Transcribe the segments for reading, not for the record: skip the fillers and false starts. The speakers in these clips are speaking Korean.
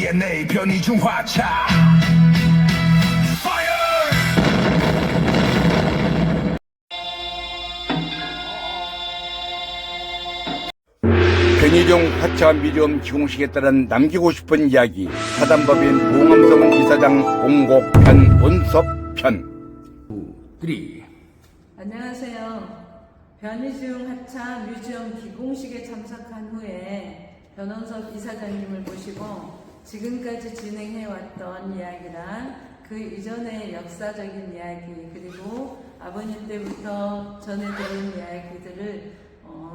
DNA 변이중 화차 변희종 화차 미디엄 기공식에 따른 남기고 싶은 이야기 사단법인 봉암서원 이사장 공곡 편 원섭 편 3. 안녕하세요. 변희중 하차 뮤지엄 기공식에 참석한 후에 변원섭 이사장님을 모시고 지금까지 진행해왔던 이야기랑 그 이전의 역사적인 이야기 그리고 아버님 때부터 전해드린 이야기들을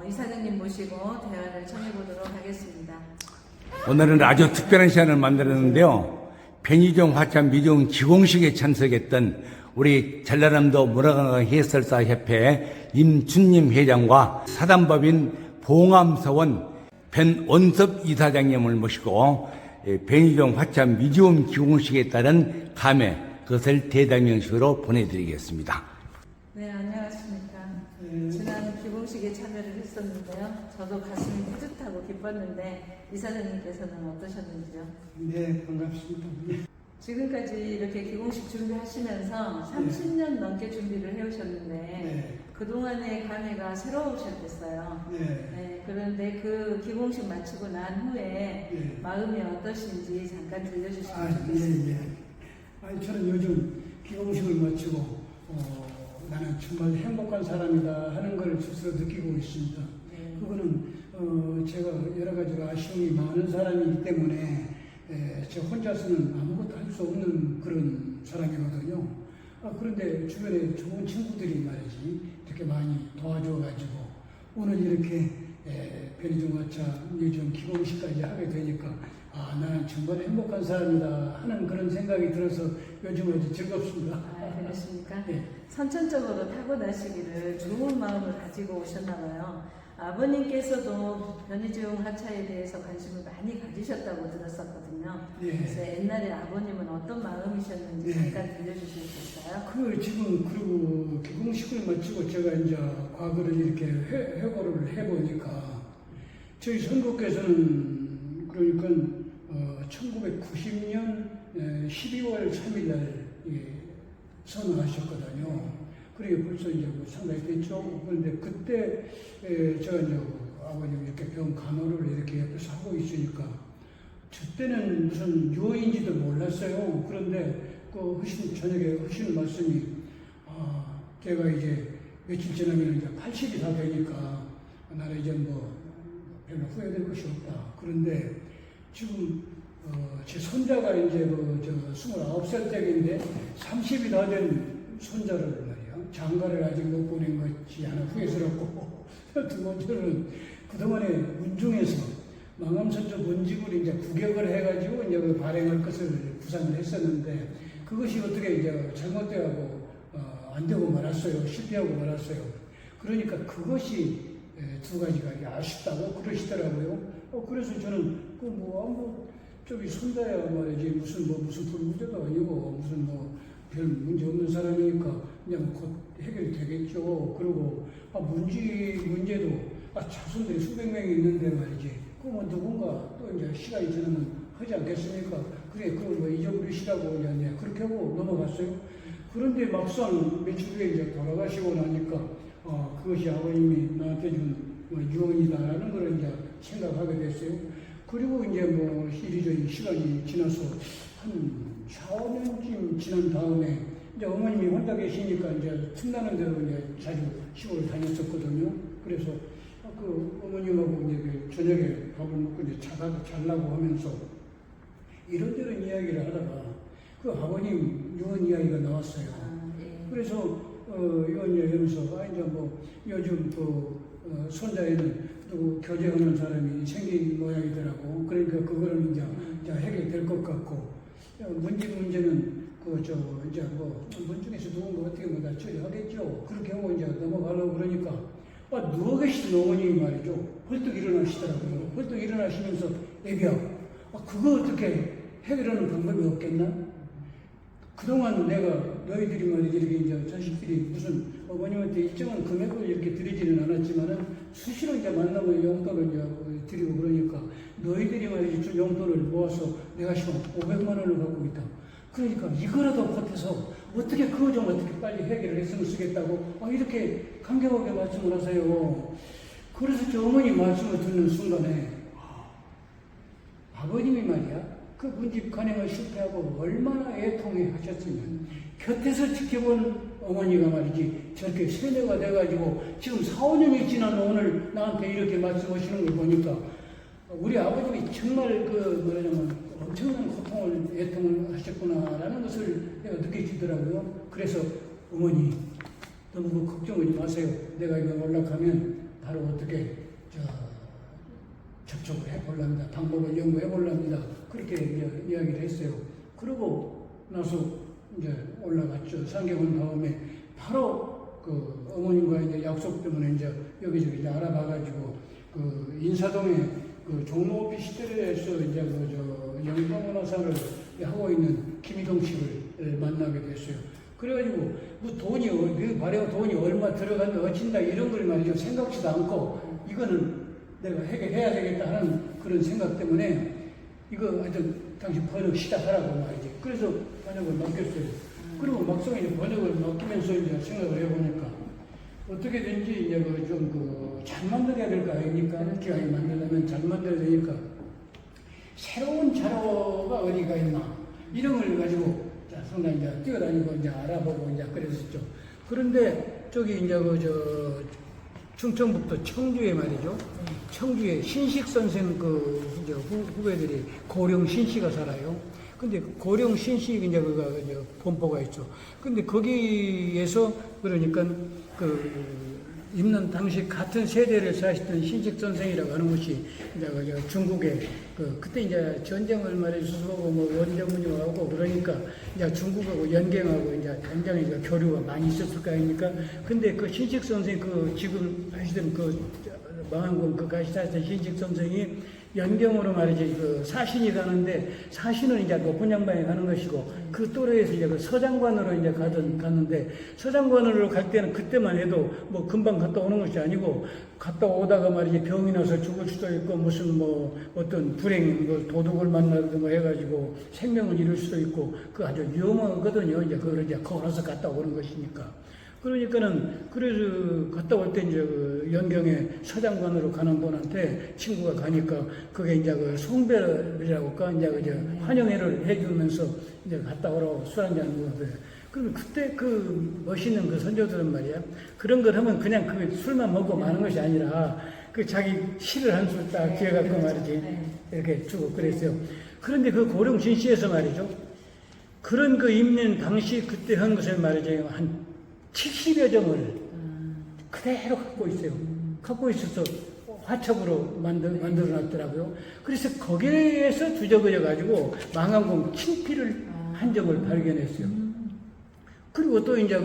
이사장님 모시고 대화를 청해보도록 하겠습니다. 오늘은 아주 특별한 시간을 만들었는데요. 변희종 화차 미디엄 기공식에 참석했던 우리 전라남도 문화관광 해설사 협회 임춘님 회장과 사단법인 봉암서원 변원섭 이사장님을 모시고 변희종 화차 미디엄 기공식에 따른 감회 그것을 대담형식으로 보내드리겠습니다. 네, 안녕하십니까. 지난 기공식에 참여를 했었는데요. 저도 가슴이 뿌듯하고 기뻤는데 이사장님께서는 어떠셨는지요? 네, 반갑습니다. 지금까지 이렇게 기공식 준비하시면서 30년 넘게 준비를 해오셨는데 네. 그동안의 감회가 새로우셨겠어요. 네. 그런데 그 기공식 마치고 난 후에 네. 마음이 어떠신지 잠깐 들려주시면 아, 좋겠습니다. 예, 예. 아니, 저는 요즘 기공식을 마치고 나는 정말 행복한 사람이다 하는 걸 스스로 느끼고 있습니다. 네. 그거는 제가 여러 가지로 아쉬움이 많은 사람이기 때문에 제 혼자서는 아무것도 할 수 없는 그런 사람이거든요. 그런데 주변에 좋은 친구들이 말이지 이렇게 많이 도와줘가지고 오늘 이렇게 변희종 화차 뮤지엄 기공식까지 하게 되니까 나는 정말 행복한 사람이다 하는 그런 생각이 들어서 요즘 아주 즐겁습니다. 그렇습니까? 네. 선천적으로 타고나시기를 좋은 마음을 가지고 오셨나 봐요. 아버님께서도 변희중 하차에 대해서 관심을 많이 가지셨다고 들었었거든요. 네. 그래서 옛날에 아버님은 어떤 마음이셨는지 네. 잠깐 들려주시겠어요? 지금 그리고 기공식을 마치고 제가 이제 과거를 이렇게 회고를 해보니까 저희 선거께서는 그러니까 1990년 12월 3일 날 선언하셨거든요. 그러게 벌써 이제 상당히 됐죠. 그런데 그때 제가 이제 아버님 이렇게 병 간호를 이렇게 옆에서 하고 있으니까 그때는 무슨 유언인지도 몰랐어요. 그런데 저녁에 하시는 말씀이 제가 이제 며칠 지나면 이제 80이 다 되니까 나는 이제 뭐 별로 후회될 것이 없다. 그런데 지금 제 손자가 이제 29살 때인데 30이 다 된 손자를 말이야. 장가를 아직 못 보낸 것이 하나 후회스럽고 두 번째는 그동안에 문중에서 망암선조 문집을 이제 구격을 해가지고 이제 발행할 것을 구상을 했었는데 그것이 어떻게 이제 잘못되고 안 되고 말았어요. 실패하고 말았어요. 그러니까 그것이 두 가지가 아쉽다고 그러시더라고요. 그래서 저는 저기 손자야 말이지 무슨 불문제도 아니고 무슨 별 문제 없는 사람이니까 그냥 곧 해결이 되겠죠. 그리고 문제도 자손들이 수백 명이 있는데 말이지. 그러면 누군가 또 이제 시간이 지나면 하지 않겠습니까? 그래, 그거 잊어버리시라고 이제 그렇게 하고 넘어갔어요. 그런데 막상 며칠 후에 이제 돌아가시고 나니까 그것이 아버님이 나한테 준 유언이다라는 걸 이제 생각하게 됐어요. 그리고 이제 이리저리 시간이 지나서 한 4, 5년쯤 지난 다음에 이제 어머님이 혼자 계시니까 이제 틈나는 대로 이제 자주 시골을 다녔었거든요. 그래서 어머님하고 이제 저녁에 밥을 먹고 이제 자려고 하면서 이런저런 이야기를 하다가 아버님 유언 이야기가 나왔어요. 그래서 유언 이야기하면서 이제 요즘 손자에는 또 교제하는 사람이 생긴 모양이더라고. 그러니까 그거는 이제 해결될 것 같고 문제는 이제 문중에서 누군가 어떻게 다 처리하겠죠. 그렇게 하고 이제 넘어가려고 그러니까 누워 계시던 어머님이 말이죠. 헐떡 일어나시더라고요. 헐떡 일어나시면서 애비야, 그거 어떻게 해결하는 방법이 없겠나? 그동안 내가 너희들이 말이지 이렇게 이제 자식들이 무슨 어머님한테 일정한 금액을 이렇게 드리지는 않았지만은 수시로 이제 만나면 용돈을 이제 드리고 그러니까 너희들이 말이지 좀 용돈을 모아서 내가 지금 500만 원을 갖고 있다. 그러니까 이거라도 보태서 어떻게 그거 좀 어떻게 빨리 해결을 했으면 쓰겠다고 이렇게 간격하게 말씀을 하세요. 그래서 저 어머니 말씀을 듣는 순간에 아버님이 말이야 그 문집 간행을 실패하고 얼마나 애통해 하셨으면 곁에서 지켜본 어머니가 말이지 저렇게 세뇌가 돼가지고 지금 4, 5년이 지난 오늘 나한테 이렇게 말씀하시는 걸 보니까 우리 아버님이 정말 그 뭐냐면 엄청난 고통을 애통을 하셨구나라는 것을 내가 느껴지더라고요. 그래서 어머니 너무 그 걱정하지 마세요. 내가 이거 연락하면 바로 어떻게 접촉을 해보랍니다. 방법을 연구해 보랍니다. 그렇게 이제 이야기를 했어요. 그러고 나서 이제 올라갔죠. 상경원 다음에 바로 그 어머님과 이제 약속 때문에 이제 여기저기 이제 알아봐가지고 그 인사동에 그 종로 오피스텔에서 이제 영광문화사를 하고 있는 김희동 씨를 만나게 됐어요. 그래가지고 뭐 돈이 그 발에 돈이 얼마 들어가면 어친다 이런 걸 말이죠 생각지도 않고 이거는 내가 해결해야 되겠다 하는 그런 생각 때문에 이거 하여튼 당신 번역 시작하라고 말이지. 그래서 번역을 맡겼어요. 그리고 막상 이제 번역을 맡기면서 이제 생각을 해보니까 어떻게든지 이제 잘 만들어야 될 거 아닙니까? 기왕에 만들려면 잘 만들어야 되니까 새로운 자료가 어디가 있나 이런 걸 가지고 상당히 이제 뛰어다니고 이제 알아보고 이제 그랬었죠. 그런데 저기 이제 충청북도 청주에 말이죠. 청주에 신식 선생 이제 후배들이 고령 신씨가 살아요. 근데 고령 신씨 이제 이제 본포가 있죠. 근데 거기에서 그러니까 있는 당시 같은 세대를 사시던 신식 선생이라고 하는 것이 이제 중국에 그때 이제 전쟁을 말해서 뭐 원정문이 오고 그러니까 이제 중국하고 연갱하고 이제 굉장히 교류가 많이 있었을 거 아닙니까? 근데 그 신식 선생 지금 하시던 망한군 가시사시던 신식 선생이 연경으로 말이지 사신이 가는데 사신은 이제 높은 양반이 가는 것이고 그 또래에서 이제 서장관으로 이제 갔는데 서장관으로 갈 때는 그때만 해도 뭐 금방 갔다 오는 것이 아니고 갔다 오다가 말이지 병이 나서 죽을 수도 있고 무슨 뭐 어떤 불행 도둑을 만나든가 해가지고 생명을 잃을 수도 있고 그 아주 위험하거든요. 이제 그걸 이제 걸어서 갔다 오는 것이니까. 그러니까는 그래서 갔다 올 때 이제 연경에 서장관으로 가는 분한테 친구가 가니까 그게 이제 송별이라고 이제 환영회를 해주면서 이제 갔다 오라고 술 한잔 먹었어요. 그리고 그때 멋있는 선조들은 말이야 그런 걸 하면 그냥 술만 먹고 마는 것이 아니라 자기 시를 한 술 딱 기어갖고 말이지 이렇게 주고 그랬어요. 그런데 고령 진시에서 말이죠 그런 입는 당시 그때 한 것을 말이죠 한 70여 점을 그대로 갖고 있어요. 갖고 있어서 화첩으로 만들어 놨더라고요. 그래서 거기에서 두적거려 가지고 망한공 친필을 한 점을 발견했어요. 그리고 또 이제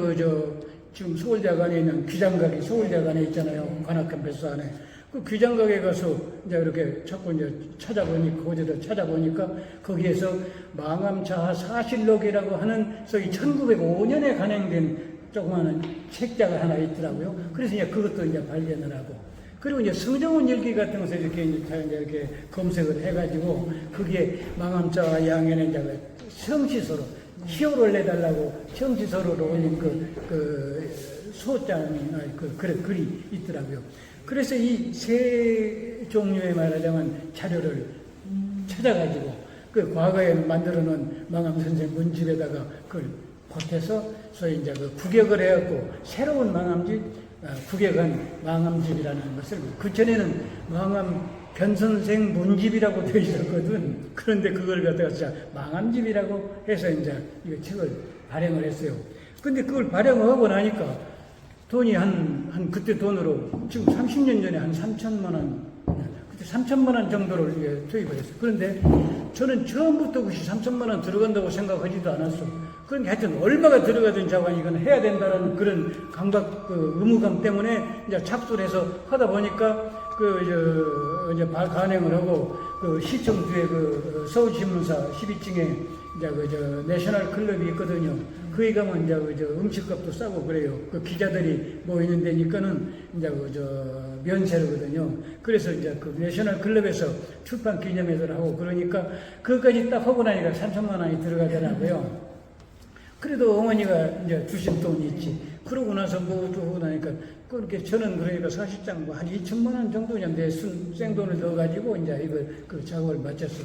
지금 서울대학원에 있는 귀장각이 서울대학원에 있잖아요. 관악캠퍼스 안에. 그 귀장각에 가서 이제 이렇게 자꾸 이제 찾아보니까 거기에서 망암자하 사실록이라고 하는 소위 1905년에 간행된 조그마한 책자가 하나 있더라고요. 그래서 이제 그것도 이제 발견을 하고. 그리고 이제 성정원 일기 같은 것을 이렇게 검색을 해가지고 거기에 망암자와 양에는 이제 성시서로 시호를 내달라고 성시서로로 올린 소장이 글이 있더라고요. 그래서 이 세 종류의 말하자면 자료를 찾아가지고 과거에 만들어 놓은 망암 선생 문집에다가 그걸 보태서 소위 이제 구격을 해갖고 새로운 망암집, 구격한 망암집이라는 것을 그전에는 망암 변선생 문집이라고 되어 있었거든. 그런데 그걸 갖다가 진짜 망암집이라고 해서 이제 이 책을 발행을 했어요. 근데 그걸 발행하고 나니까 돈이 그때 돈으로 지금 30년 전에 한 3천만 원, 그때 3천만 원 정도를 투입을 했어요. 그런데 저는 처음부터 그것이 3천만 원 들어간다고 생각하지도 않았어. 그러니까 하여튼 얼마가 들어가든 자관 이건 해야 된다는 그런 감각, 의무감 때문에 이제 착수를 해서 하다 보니까 이제 간행을 하고 시청 뒤에 서울신문사 12층에 이제 저 내셔널 클럽이 있거든요. 거기 가면 이제 저 음식값도 싸고 그래요. 그 기자들이 모이는 데니까는 이제 저 면세거든요. 그래서 이제 그 내셔널 클럽에서 출판 기념회를 하고 그러니까 그것까지 딱 하고 나니까 3천만 원이 들어가더라고요. 그래도 어머니가 이제 주신 돈이 있지. 그러고 나서 뭐 하고 나니까 그렇게 저는 그러니까 사실상 뭐 한 2천만 원 정도 그냥 내 생돈을 넣어가지고 이제 이걸 그 작업을 마쳤어.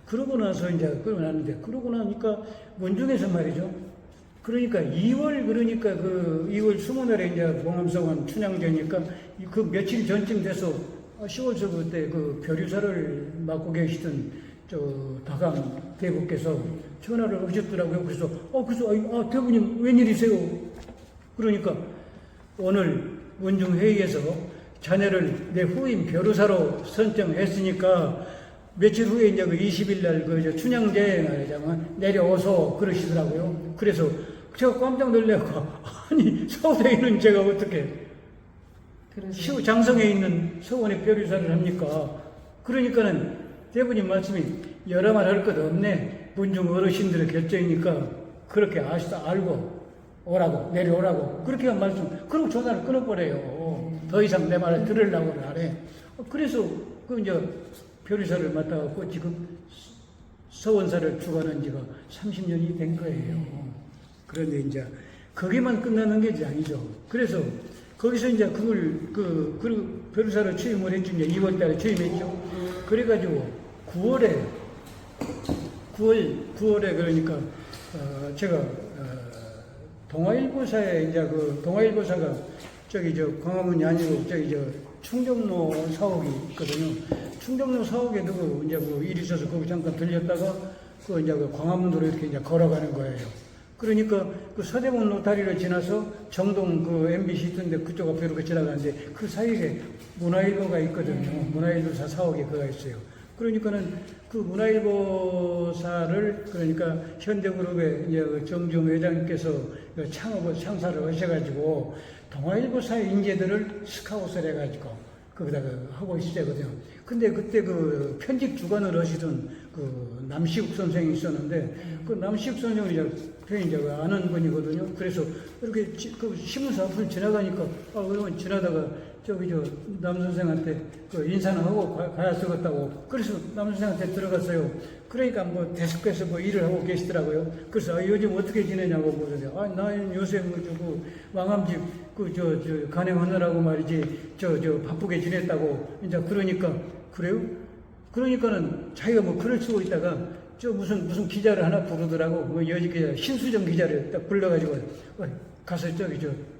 그러고 나서 이제 그러고 나는데 그러고 나니까 원중에서 말이죠. 그러니까 2월 그러니까 그 2월 20날에 이제 봉암성원 춘향제니까 그 며칠 전쯤 돼서 10월서 그때 그 별유사를 맡고 계시던 저 다감 대부께서 전화를 하셨더라고요. 그래서 대부님 웬일이세요? 그러니까 오늘 원중 회의에서 자네를 내 후임 변호사로 선정했으니까 며칠 후에 이제 그 20일 날 그 춘향제 말이자면 내려오소 그러시더라고요. 그래서 제가 깜짝 놀래고 아니 서울에 있는 제가 어떻게 장성에 있는 서원의 별유사를 합니까? 그러니까는 대부님 말씀이 여러 말 할 것 없네. 문중 어르신들의 결정이니까 그렇게 알고 오라고 내려오라고 그렇게 한 말씀. 그리고 전화를 끊어버려요. 더 이상 내 말을 들으려고는 안 해. 그래서 그 이제 별유사를 맡아갖고 지금 서원사를 주관한 지가 30년이 된 거예요. 그런데 이제 거기만 끝나는 게 아니죠. 그래서 거기서 이제 그리고 별유사를 취임을 했죠. 이제 2월 달에 취임했죠. 그래가지고 9월에 그러니까 제가 동아일보사에 이제 그 동아일보사가 저기 저 광화문이 아니고 저기 저 충정로 사옥이 있거든요. 충정로 사옥에 누구 이제 뭐 일이 있어서 거기 잠깐 들렸다가 그 이제 그 광화문으로 이렇게 이제 걸어가는 거예요. 그러니까 그 서대문 로타리를 지나서 정동 그 MBC 있던데 그쪽 앞에 이렇게 지나가는데 그 사이에 문화일보가 있거든요. 문화일보사 사옥에 그가 있어요. 그러니까는 그 문화일보사를 그러니까 현대그룹의 이제 그 정중 회장님께서 창사를 하셔가지고 동아일보사의 인재들을 스카웃을 해가지고 거기다가 하고 있었거든요. 근데 그때 그 편집 주관을 하시던 그 남시욱 선생이 있었는데 그 남시욱 선생이 이제 아는 분이거든요. 그래서 이렇게 그 신문사 앞을 지나가니까 그러면 지나다가 저기 남 선생한테 그 인사는 하고 가야 쓰겠다고. 그래서 남 선생한테 들어갔어요. 그러니까 뭐 데스크에서 뭐 일을 하고 계시더라고요. 그래서 요즘 어떻게 지내냐고 물으세요. 나는 요새 그 왕암집 간행하느라고 말이지 바쁘게 지냈다고. 이제 그러니까 그래요? 그러니까는 자기가 뭐 글을 쓰고 있다가 무슨 기자를 하나 부르더라고. 뭐 여지 기자 신수정 기자를 딱 불러가지고 가서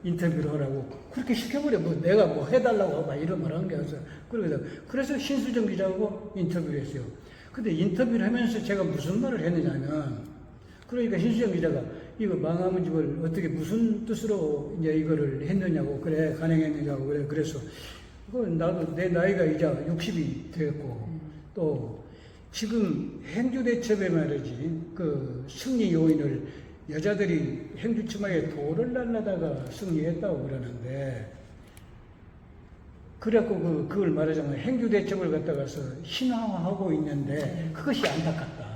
인터뷰를 하라고 그렇게 시켜버려. 뭐 내가 뭐 해달라고 하고 이런 말 한 게 아니라 그래서 신수정 기자하고 인터뷰를 했어요. 근데 인터뷰를 하면서 제가 무슨 말을 했느냐면 그러니까 신수정 기자가 이거 망하면 집을 어떻게 무슨 뜻으로 이제 이거를 했느냐고 그래 간행했느냐고 그래. 그래서 나도 내 나이가 이제 60이 되었고 또 지금 행주대첩에 말이지 그 승리 요인을 여자들이 행주치마에 돌을 날라다가 승리했다고 그러는데 그래갖고 그걸 말하자면 행주대첩을 갖다가서 신화화하고 있는데 그것이 안타깝다.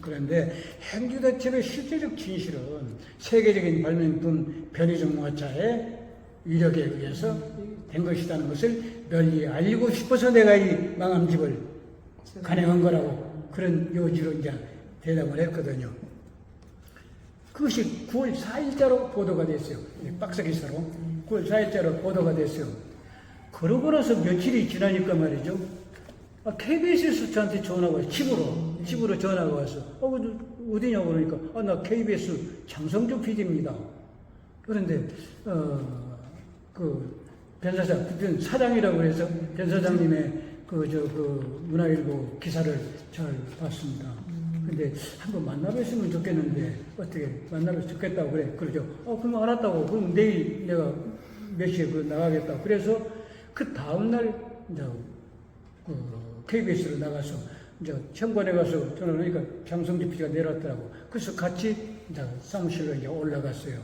그런데 행주대첩의 실제적 진실은 세계적인 발명품 변희정화차의 위력에 의해서 된 것이라는 것을 널리 알리고 싶어서 내가 이 망암집을 간행한 거라고 그런 요지로 이제 대답을 했거든요. 그것이 9월 4일자로 보도가 됐어요. 박스 기사로 9월 4일자로 보도가 됐어요. 그러고 나서 며칠이 지나니까 말이죠. KBS에서 저한테 전화가 와서 집으로 전화가 와서 어디냐고 그러니까 나 KBS 장성주 PD입니다. 그런데 그 사장이라고 해서 변 사장님의 그 문화일보 기사를 잘 봤습니다. 근데 한번 만나뵀으면 좋겠는데 어떻게 만나뵀으면 좋겠다고 그래. 그러죠. 그럼 알았다고. 그럼 내일 내가 몇 시에 나가겠다고. 그래서 그 다음날 이제 KBS로 나가서 이제 현관에 가서 전화를 하니까 장성주 PD가 내려왔더라고. 그래서 같이 이제 사무실로 이제 올라갔어요.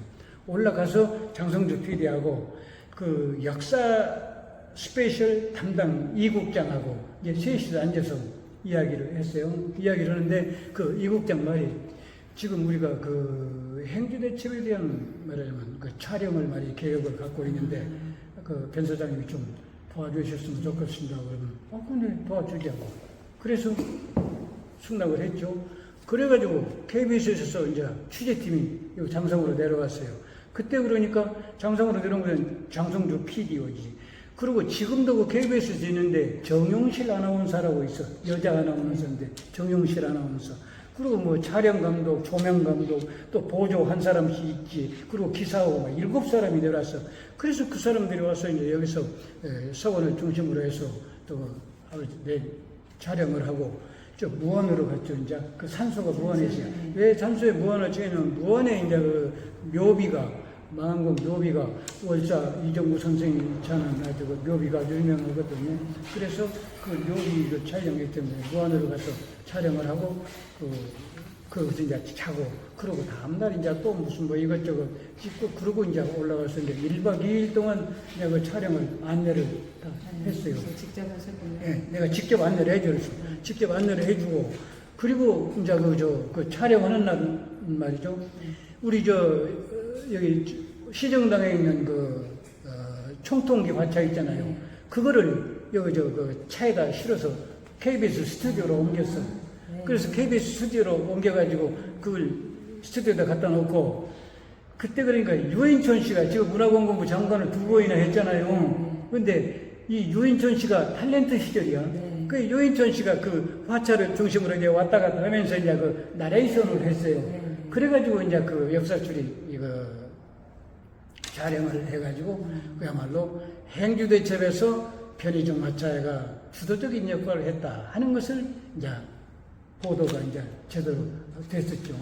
올라가서 장성주 PD하고 그 역사 스페셜 담당 이국장하고 이제 셋이서 앉아서 이야기를 했어요. 이야기를 하는데 그 이국장 말이 지금 우리가 그 행주대첩에 대한 말하자면 그 촬영을 많이 계획을 갖고 있는데 그 변 소장님이 좀 도와주셨으면 좋겠습니다. 그러면 근데 도와주자고. 그래서 승낙을 했죠. 그래가지고 KBS에서 이제 취재팀이 여기 장성으로 내려왔어요. 그때 그러니까 장성으로 내려온 것은 장성주 PD오지. 그리고 지금도 그 KBS에서 있는데 정용실 아나운서라고 있어. 여자 아나운서인데 정용실 아나운서. 그리고 뭐 촬영 감독, 조명 감독, 또 보조 한 사람씩 있지. 그리고 기사하고 막 7사람이 내려왔어. 그래서 그 사람들이 와서 이제 여기서 서원을 중심으로 해서 또 촬영을 하고 저 무안으로 갔죠. 이제 그 산소가 무안이지. 왜 산소에 무안을 지으면 무안에 이제 그 묘비가 망원공 묘비가 월사 이정구 선생님이 자는 아주 그 묘비가 아주 유명하거든요. 그래서 그 묘비를 촬영했기 때문에 무안으로 가서 촬영을 하고 거기서 이제 자고 그러고 다음날 이제 또 무슨 뭐 이것저것 찍고 그러고 이제 올라가서 이제 1박 2일 동안 내가 그 촬영을 안내를 다 했어요. 직접 하셨군요. 네, 내가 직접 안내를 해줬어. 직접 안내를 해주고 그리고 이제 그 촬영하는 날 말이죠. 우리 여기 시정당에 있는 총통기 화차 있잖아요. 그거를 여기 그 차에다 실어서 KBS 스튜디오로 옮겼어. 그래서 KBS 스튜디오로 옮겨가지고 그걸 스튜디오에다 갖다 놓고 그때 그러니까 유인천 씨가 지금 문화관광부 장관을 2번이나 했잖아요. 근데 이 유인천 씨가 탤런트 시절이야. 그 유인천 씨가 그 화차를 중심으로 이제 왔다 갔다 하면서 이제 그 나레이션을 했어요. 그래가지고 이제 그 역사출이 이거 촬영을 해가지고 그야말로 행주대첩에서 편의점 화차가 주도적인 역할을 했다 하는 것을 이제 보도가 이제 제대로 됐었죠.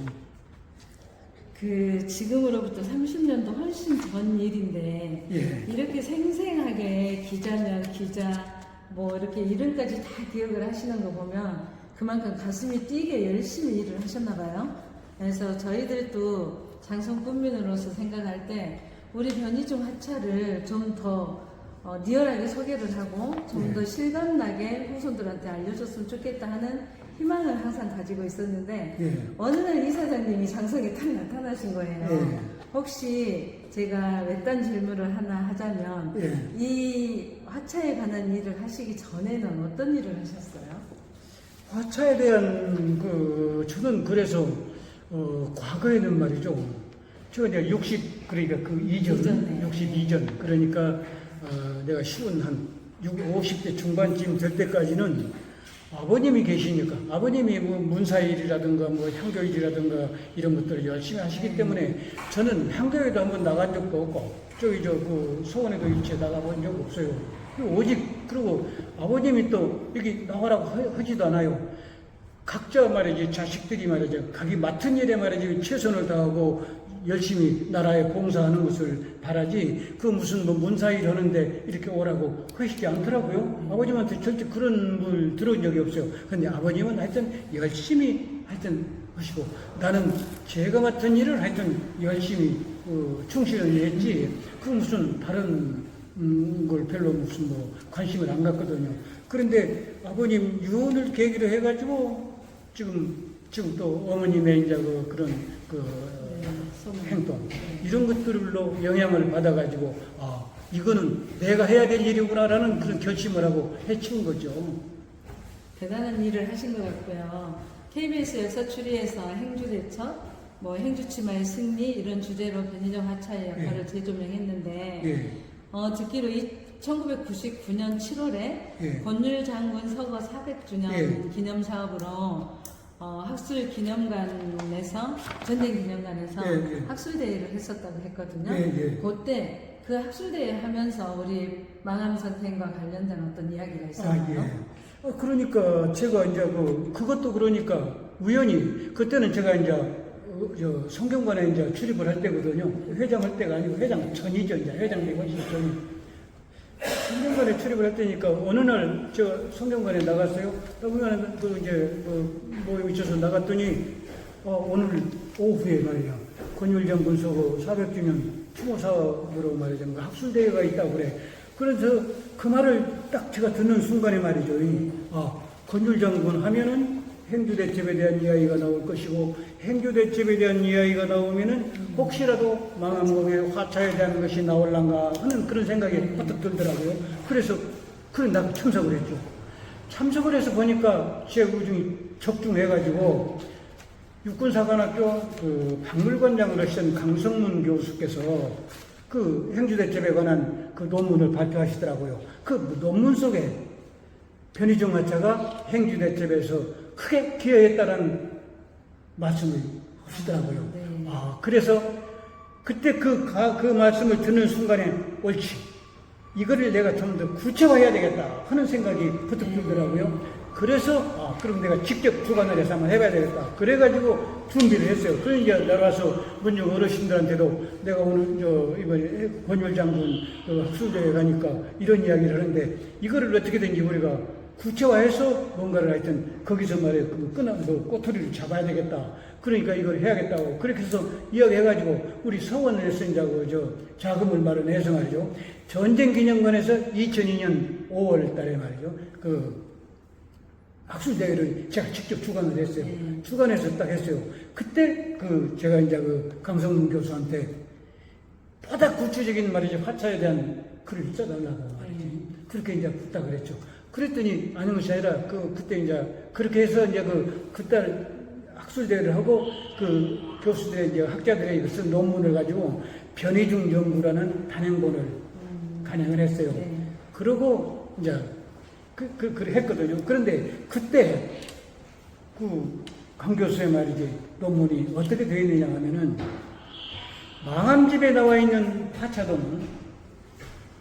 그 지금으로부터 30년도 훨씬 전 일인데 예. 이렇게 생생하게 기자면 기자 뭐 이렇게 이름까지 다 기억을 하시는 거 보면 그만큼 가슴이 뛰게 열심히 일을 하셨나 봐요. 그래서 저희들도 장성 군민으로서 생각할 때 우리 변희중 하차를 좀 더 리얼하게 소개를 하고 좀 더 실감나게 후손들한테 알려줬으면 좋겠다 하는 희망을 항상 가지고 있었는데 어느 날 이사장님이 장성에 딱 나타나신 거예요. 혹시 제가 외딴 질문을 하나 하자면 이 화차에 관한 일을 하시기 전에는 어떤 일을 하셨어요? 화차에 대한 저는 그래서 과거에는 말이죠. 제가 이제 60 그러니까 그 이전 60 이전 그러니까 내가 쉬운 한 50대 중반쯤 될 때까지는 아버님이 계시니까 아버님이 뭐 문사일이라든가 뭐 향교일이라든가 이런 것들을 열심히 하시기 때문에 저는 향교회도 한번 나간 적도 없고 저기 그 소원에도 일체 나가본 적 없어요. 오직 그리고 아버님이 또 여기 나가라고 하지도 않아요. 각자 말이지 자식들이 말이죠 각기 맡은 일에 말이지 최선을 다하고 열심히 나라에 봉사하는 것을 바라지 그 무슨 뭐 문사일 하는데 이렇게 오라고 하시지 않더라고요. 아버님한테 절대 그런 걸 들은 적이 없어요. 근데 아버님은 하여튼 열심히 하여튼 하시고 나는 제가 맡은 일을 하여튼 열심히 충실히 했지 그 무슨 다른 걸 별로 무슨 뭐 관심을 안 갖거든요. 그런데 아버님 유언을 계기로 해가지고 지금 또 어머님의 이제 그런 행동 이런 것들로 영향을 받아가지고 이거는 내가 해야 될 일이구나라는 그런 결심을 하고 해치운 거죠. 대단한 일을 하신 것 같고요. KBS 역사추리에서 행주대첩, 뭐 행주치마의 승리 이런 주제로 변희정 하차의 역할을 재조명했는데 듣기로 1999년 7월에 권율 장군 서거 400주년 기념 사업으로 학술 기념관에서 전쟁 기념관에서 학술대회를 했었다고 했거든요. 그때 그 학술대회 하면서 우리 망암 선생과 관련된 어떤 이야기가 있었나요? 그러니까 제가 이제 그것도 그러니까 우연히 그때는 제가 이제 성경관에 이제 출입을 할 때거든요. 회장할 때가 아니고 회장 전이죠. 이제 회장 되고 전이. 성경관에 출입을 할 때니까 어느 날 저 성경관에 나갔어요. 나보면 뭐 있어서 나갔더니 오늘 오후에 말이야 권율장 군서고 400주년 추모 사업으로 말이죠 학술대회가 있다고 그래. 그래서 그 말을 딱 제가 듣는 순간에 말이죠. 권율장군 하면은 행주대첩에 대한 이야기가 나올 것이고, 행주대첩에 대한 이야기가 나오면은 혹시라도 망암공의 화차에 대한 것이 나올란가 하는 그런 생각이 퍼뜩 들더라고요. 그래서 나도 참석을 했죠. 참석을 해서 보니까 제 우중이 적중해가지고 육군사관학교 그 박물관장으로 하신 강성문 교수께서 그 행주대첩에 관한 그 논문을 발표하시더라고요. 그 논문 속에 변희중 화차가 행주대첩에서 크게 기여했다는 말씀을 하시더라고요. 네. 그래서 그때 그 말씀을 듣는 순간에 옳지, 이거를 내가 좀 더 구체화해야 되겠다 하는 생각이 부뜩 들더라고요. 그래서 그럼 내가 직접 주관을 해서 한번 해봐야 되겠다. 그래가지고 준비를 했어요. 그래서 이제 나와서 문중 어르신들한테도 내가 오늘 이번에 권율 장군 학술대회 가니까 이런 이야기를 하는데 이거를 어떻게든지 우리가 구체화해서 뭔가를 하여튼 거기서 말해 꼬투리를 잡아야 되겠다. 그러니까 이걸 해야겠다고 그렇게 해서 이야기해가지고 우리 서원에서 이제 자금을 마련해서 말이죠. 전쟁기념관에서 2002년 5월 달에 말이죠. 그 학술대회를 제가 직접 주관을 했어요. 주관해서 딱 했어요. 그때 제가 이제 강성문 교수한테 보다 구체적인 말이죠. 화차에 대한 글을 써달라고 말이지. 그렇게 이제 부탁을 했죠. 그랬더니 아닌 것이 아니라 그때 이제 그렇게 해서 이제 그딸 학술대회를 하고 그 교수들의 이제 학자들의 쓴 논문을 가지고 변희중 연구라는 단행본을 간행을 했어요. 그러고 이제 그래 했거든요. 그런데 그때 강 교수의 말이지 논문이 어떻게 되어 있느냐 하면은 망암집에 나와 있는 화차도는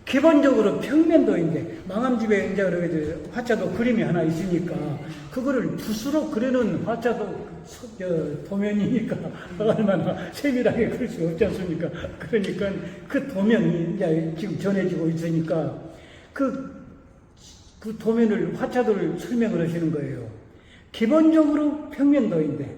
기본적으로 평면도인데 망암집에 이제 화차도 그림이 하나 있으니까 그거를 붓으로 그리는 화차도 도면이니까 얼마나 세밀하게 그릴 수 없지 않습니까? 그러니까 그 도면이 이제 지금 전해지고 있으니까 그 도면을 화차도를 설명을 하시는 거예요. 기본적으로 평면도인데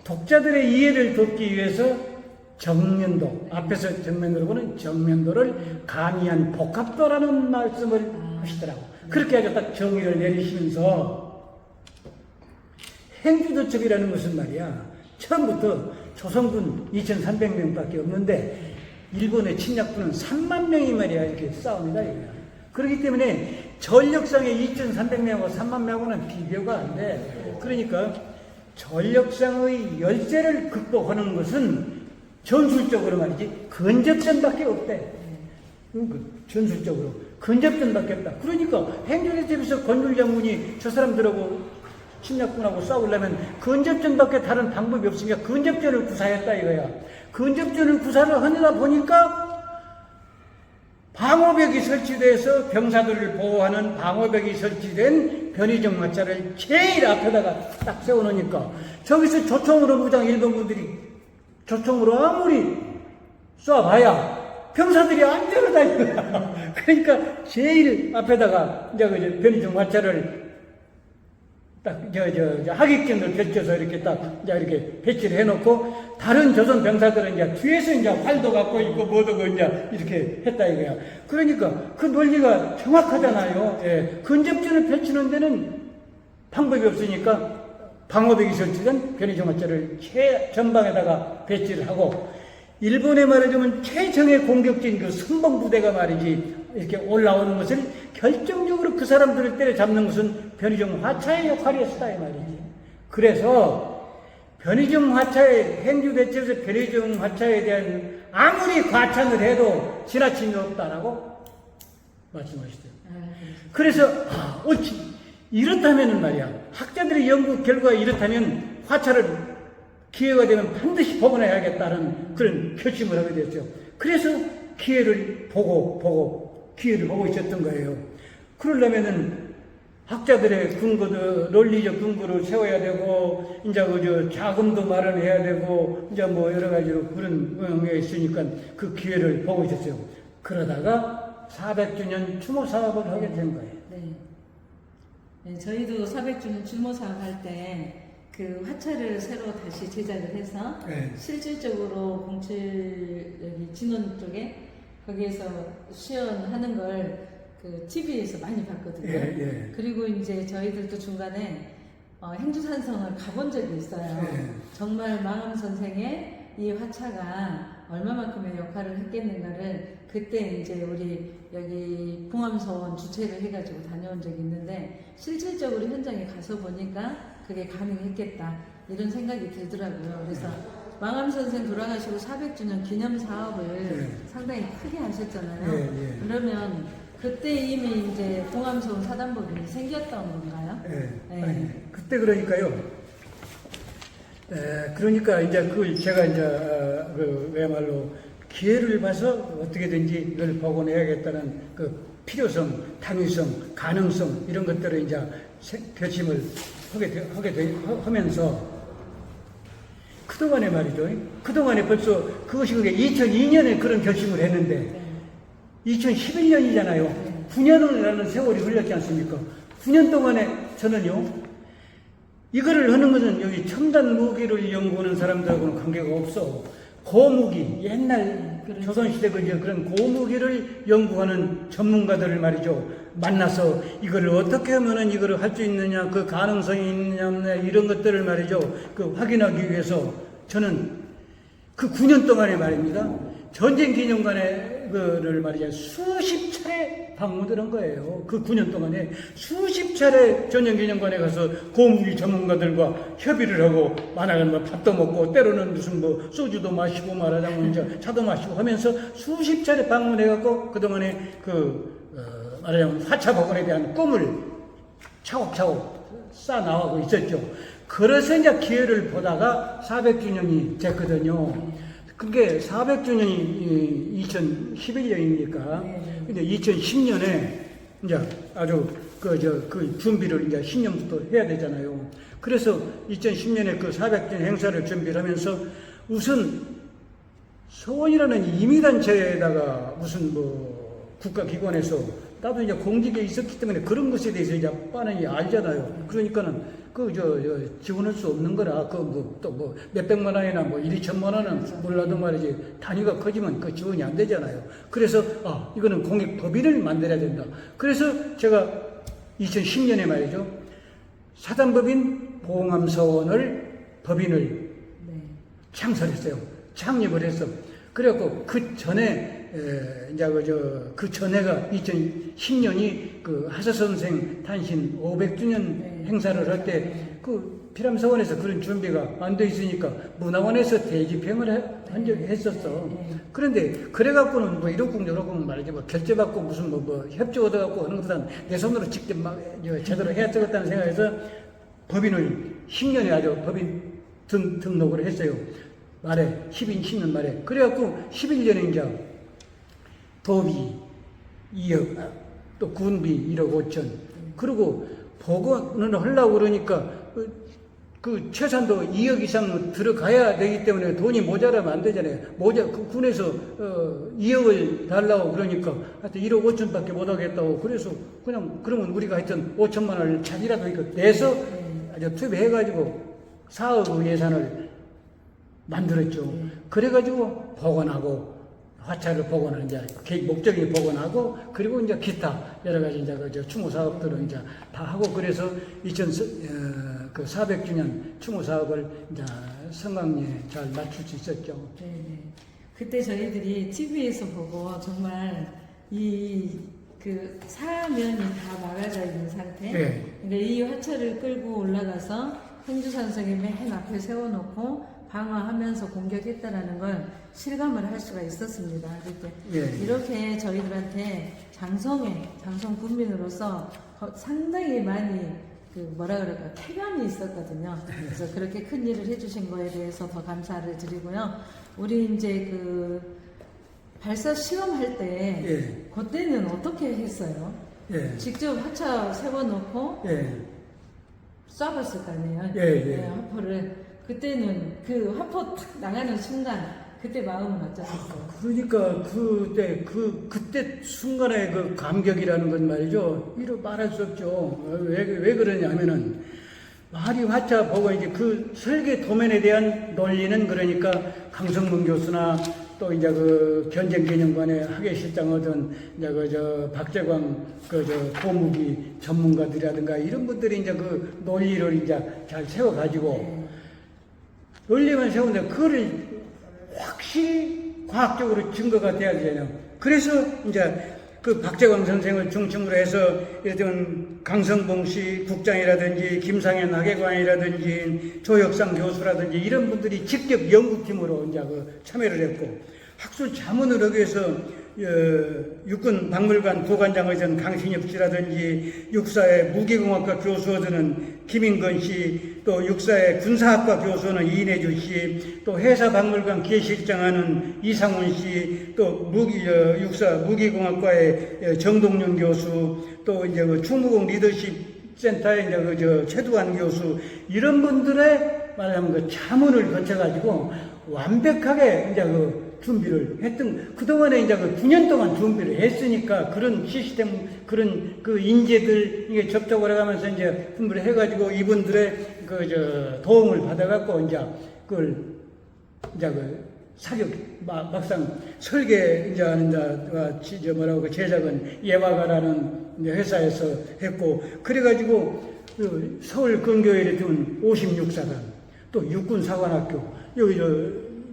독자들의 이해를 돕기 위해서 정면도, 앞에서 정면도로 보는 정면도를 가미한 복합도라는 말씀을 하시더라고. 그렇게 아주 딱 정의를 내리시면서 행주대첩이라는 것은 말이야, 처음부터 조선군 2,300명밖에 없는데 일본의 침략군은 3만 명이 말이야 이렇게 싸웁니다. 이거야. 그렇기 때문에 전력상의 2,300명하고 3만 명하고는 비교가 안 돼. 그러니까 전력상의 열세를 극복하는 것은 전술적으로 말이지 근접전밖에 없대. 전술적으로 근접전밖에 없다. 그러니까 행주대첩에서 권율 장군이 저 사람들하고 침략군하고 싸우려면 근접전밖에 다른 방법이 없으니까 근접전을 구사했다 이거야. 근접전을 구사를 하다 보니까 방어벽이 설치돼서 병사들을 보호하는 방어벽이 설치된 변희중 화차를 제일 앞에다가 딱 세워놓으니까 저기서 조총으로 무장 일본군들이 조총으로 아무리 쏴봐야 병사들이 안 들어다 이거야. 그러니까 제일 앞에다가 이제 변희중 화차를 딱 하객진을 펼쳐서 이렇게 딱 이제 이렇게 배치를 해놓고 다른 조선 병사들은 이제 뒤에서 이제 활도 갖고 있고 뭐도 이제 이렇게 했다 이거야. 그러니까 그 논리가 정확하잖아요. 예. 근접전을 펼치는 데는 방법이 없으니까 방어벽이 설치된 변희중 화차를 최전방에다가 배치를 하고 일본에 말하자면 최정의 공격진 그 선봉부대가 말이지 이렇게 올라오는 것을 결정적으로 그 사람들을 때려잡는 것은 변희중 화차의 역할이었다 이 말이지. 그래서 변희중 화차의 행주대첩에서 변희중 화차에 대한 아무리 과찬을 해도 지나침이 없다라고 말씀하시대요. 그래서 옳지. 이렇다면은 말이야, 학자들의 연구 결과가 이렇다면 화차를 기회가 되면 반드시 복원해야겠다는 그런 결심을 하게 됐죠. 그래서 기회를 보고 있었던 거예요. 그러려면은 학자들의 근거도 논리적 근거를 세워야 되고, 이제 자금도 마련해야 되고, 이제 뭐 여러 가지로 그런 게 있으니까 그 기회를 보고 있었어요. 그러다가 400주년 추모 사업을 하게 된 거예요. 네, 저희도 400주년 추모 사업 할 때 그 화차를 새로 다시 제작을 해서 실질적으로 07 여기 진원 쪽에 거기에서 수연하는 걸 그 TV에서 많이 봤거든요. 그리고 이제 저희들도 중간에 행주산성을 가본 적이 있어요. 네. 정말 망암 선생의 이 화차가 얼마만큼의 역할을 했겠는가를 그때 이제 우리 여기 봉암서원 주최를 해가지고 다녀온 적이 있는데 실질적으로 현장에 가서 보니까 그게 가능했겠다 이런 생각이 들더라고요. 그래서 망암 선생 돌아가시고 400주년 기념 사업을 네. 상당히 크게 하셨잖아요. 네, 네. 그러면 그때 이미 이제 봉암서원 사단법인이 생겼던 건가요? 예. 아니, 그때 그러니까요. 그러니까 이제 그걸 제가 이제 그야말로 기회를 봐서 어떻게든지 이걸 복원해야겠다는 그 필요성, 당위성, 가능성 이런 것들을 이제 결심을 하면서 그동안에 말이죠. 그동안에 벌써 그것이 그게 2002년에 그런 결심을 했는데 2011년이잖아요. 9년이라는 세월이 흘렀지 않습니까? 9년 동안에 저는요, 이거를 하는 것은 여기 첨단 무기를 연구하는 사람들하고는 관계가 없어. 고무기, 옛날 그렇죠. 조선시대 그런 고무기를 연구하는 전문가들을 말이죠. 만나서 이거를 어떻게 하면은 이거를 할 수 있느냐, 그 가능성이 있느냐, 이런 것들을 말이죠. 그 확인하기 위해서 저는 그 9년 동안에 말입니다. 전쟁 기념관에 그를 말이죠. 수십 차례 방문을 한 거예요. 그 9년 동안에 수십 차례 전쟁 기념관에 가서 고무기 전문가들과 협의를 하고 만약에 뭐 밥도 먹고 때로는 무슨 뭐 소주도 마시고 말하자면 이제 차도 마시고 하면서 수십 차례 방문해 갖고 그 동안에 말하자면 화차 복원에 대한 꿈을 차곡차곡 쌓아 나가고 있었죠. 그래서 이제 기회를 보다가 400주년이 됐거든요. 그게 400주년이 2011년이니까, 근데 2010년에 이제 아주 그 준비를 이제 10년부터 해야 되잖아요. 그래서 2010년에 그 400주년 행사를 준비를 하면서 우선 서원이라는 임의단체에다가 무슨 뭐 국가기관에서 나도 이제 공직에 있었기 때문에 그런 것에 대해서 이제 빤히 알잖아요. 그러니까는 지원할 수 없는 거라 또 몇백만 원이나 뭐 2천만 원은 몰라도 말이지 단위가 커지면 그 지원이 안 되잖아요. 그래서 이거는 공익법인을 만들어야 된다. 그래서 제가 2010년에 말이죠. 사단법인 봉암서원을 법인을 창설했어요. 창립을 했어. 그래갖고 그 전에 이제 그 전에가 2010년이 그 하서선생 탄신 500주년 행사를 할 때 그 피람서원에서 그런 준비가 안 돼 있으니까 문화원에서 대집행을 한 적이 했었어. 그런데 그래갖고는 뭐 이렇고 저렇고 말이지 뭐 결제받고 무슨 뭐 협조 얻어갖고 하는 것보다는 내 손으로 직접 막 제대로 해야 되겠다는 생각에서 법인을 10년에 아주 법인 등록을 했어요. 말에 10년 말에. 그래갖고 11년에 이제 도비 2억, 또 군비 1억 5천. 그리고 복원을 하려고 그러니까 그 최소한도 2억 이상 들어가야 되기 때문에 돈이 모자라면 안 되잖아요. 그 군에서 2억을 달라고 그러니까 하여튼 1억 5천밖에 못 하겠다고. 그래서 그냥 그러면 우리가 하여튼 5천만 원을 차지라도 이거 내서 아주 투입해가지고 4억 예산을 만들었죠. 그래가지고 복원하고 화차를 복원하는 이제 목적이 복원하고 그리고 이제 기타 여러 가지 이제 그 추모 사업들을 이제 다 하고 그래서 400주년 추모 사업을 이제 성황리에 잘 맞출 수 있었죠. 네. 그때 저희들이 TV에서 보고 정말 그 사면이 다 막아져 있는 상태. 네. 근데 이 화차를 끌고 올라가서 행주산성에 맨 앞에 세워놓고 방어하면서 공격했다라는 걸 실감을 할 수가 있었습니다. 이렇게 저희들한테 장성 군민으로서 상당히 많이 쾌감이 있었거든요. 그래서 그렇게 큰 일을 해주신 거에 대해서 더 감사를 드리고요. 우리 이제 발사 시험할 때 그때는 어떻게 했어요? 직접 화차 세워놓고 쏴봤을 거 아니에요? 화포를. 그때는 그 화포 탁 나가는 순간 그때 마음은 어떠셨어요? 그러니까 그때 순간의 그 감격이라는 건 말이죠. 이루 말할 수 없죠. 왜 그러냐면은 말이 화자 보고 이제 그 설계 도면에 대한 논리는 그러니까 강성문 교수나 또 이제 그 견쟁개념관의 학예실장 얻은 이제 그 박재광 도무기 전문가들이라든가 이런 분들이 이제 그 논리를 이제 잘 세워가지고 논리만 세우는데 그거를 확실히 과학적으로 증거가 돼야 되잖아요. 그래서 이제 그 박재광 선생을 중심으로 해서 이런 강성봉 씨 국장이라든지 김상현 학예관이라든지 조혁상 교수라든지 이런 분들이 직접 연구팀으로 이제 그 참여를 했고 학술 자문을 하기 위해서 육군 박물관 보관장을 전 강신엽 씨라든지 육사의 무기공학과 교수는 김인건 씨, 또 육사의 군사학과 교수는 이내주 씨, 또 해사박물관 기획실장하는 이상훈 씨, 또 육사 무기공학과의 정동윤 교수, 또 이제 그 충무공 리더십 센터의 이제 그 최두환 교수 이런 분들의 말하자면 그 자문을 거쳐가지고 완벽하게 이제 그 준비를 했던, 그동안에 이제 그 9년 동안 준비를 했으니까 그런 시스템, 그런 그 인재들, 이게 접촉을 해가면서 이제 준비를 해가지고 이분들의 도움을 받아갖고 이제 그걸 이제 그 사격, 막상 설계 이제 하는 자, 뭐라고 그 제작은 예화가라는 회사에서 했고, 그래가지고 그 서울 근교에 둔 56사단, 또 육군사관학교, 여기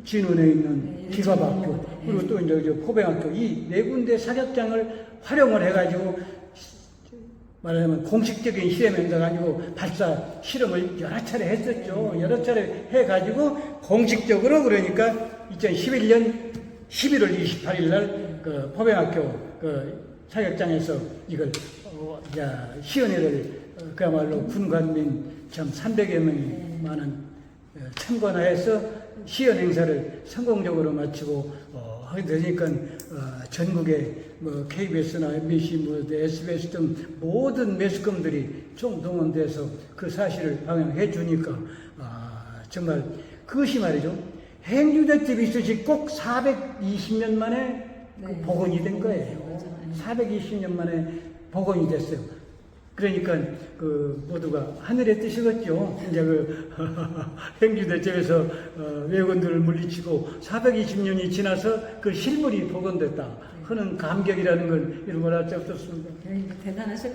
진원에 있는 기갑학교, 그리고 또 이제 포병학교, 이 네 군데 사격장을 활용을 해가지고 말하자면 공식적인 실험에 가지고 발사 실험을 여러 차례 했었죠. 여러 차례 해가지고 공식적으로 그러니까 2011년 11월 28일 날 그 포병학교 그 사격장에서 이걸 시연회를 그야말로 군관민 참 300여 명이 많은 참관하여서 시연 행사를 성공적으로 마치고 하게 되니까 전국의 뭐 KBS나 MBC, 뭐 SBS 등 모든 매스컴들이 총동원돼서 그 사실을 방영해 주니까 정말 그것이 말이죠. 행주대첩 있으시 꼭 420년 만에 복원이 된 거예요. 420년 만에 복원이 됐어요. 그러니까 그 모두가 하늘의 뜻이겠죠. 이제 그 행주대첩에서 왜군들을 물리치고 420년이 지나서 그 실물이 복원됐다 하는 감격이라는 걸 이런 걸 할 수 없었습니다. 대단하셨겠